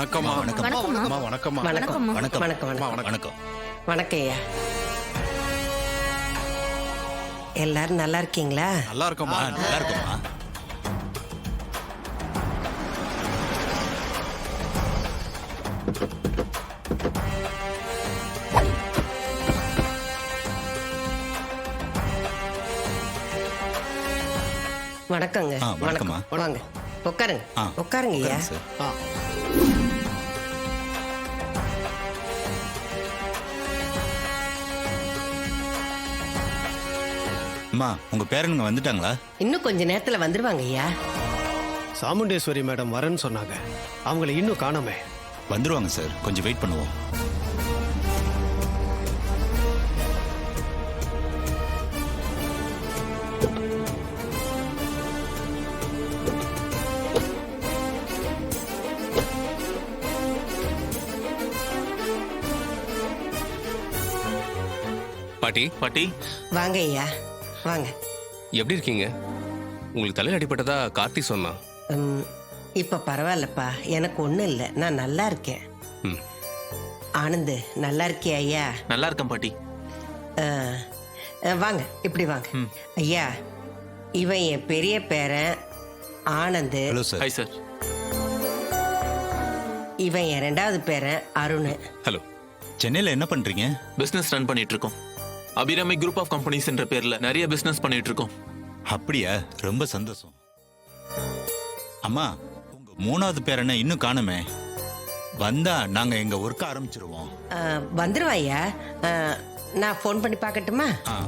வணக்கம்மா. வணக்கம்மா. அம்மா, வணக்கம்மா. வணக்கம் வணக்கம் வணக்கம் அம்மா, வணக்கம் வணக்கம். வணக்கம் ஐயா. எல்லாரும் நல்லா இருக்கீங்களா? நல்லா இருக்கம்மா. நல்லா இருக்குமா? வணக்கங்க. வணக்கம்மா. வாங்க உட்காருங்க. ஆ, உட்காருங்க ஐயா. உட்காருங்க சார். அம்மா, உங்க பேரனுங்க வந்துட்டாங்களா? இன்னும் கொஞ்ச நேரத்துல வந்துருவாங்க ஐயா. சாமுண்டேஸ்வரி மேடம் வரேன்னு சொன்னாங்க. அவங்கள இன்னும் காணோமே. வந்துருவாங்க சார், கொஞ்சம் வெயிட் பண்ணுவோம். பாட்டி பாட்டி வாங்க ஐயா வாங்க. எப்படி இருக்கீங்க? உங்களுக்கு தலையில் அடிபட்டதா கார்த்தி சொன்னான். ம், இப்ப பரவாயில்லப்பா, எனக்கு ஒண்ணும் இல்லை, நான் நல்லா இருக்கேன். ம். ஆனந்த் நல்லா இருக்கியா ஐயா? நல்லா இருக்கேன் பாட்டி. வாங்க இப்படி வாங்க. ஐயா, இவன் என் பெரிய பேரன் Anand. Hello sir. Hi sir. இவன் என் ரெண்டாவது பேரன் அருண். ஹலோ. சென்னையில் என்ன பண்றீங்க? பிசினஸ் ரன் பண்ணிட்டு இருக்கோம். அபிராமி குரூப் ஆஃப் கம்பெனிஸ் என்ற பேர்ல நிறைய பிசினஸ் பண்ணிட்டு இருக்கோம். அப்படியா? ரொம்ப சந்தோஷம். அம்மா, உங்க மூணாவது பேரனை இன்னும் காணுமே. வந்தா நாங்க எங்க ஒர்க் ஆரம்பிச்சிருவோம். வந்துருவா ஐயா. நான் ஃபோன் பண்ணி பார்க்கட்டுமா? ஆ.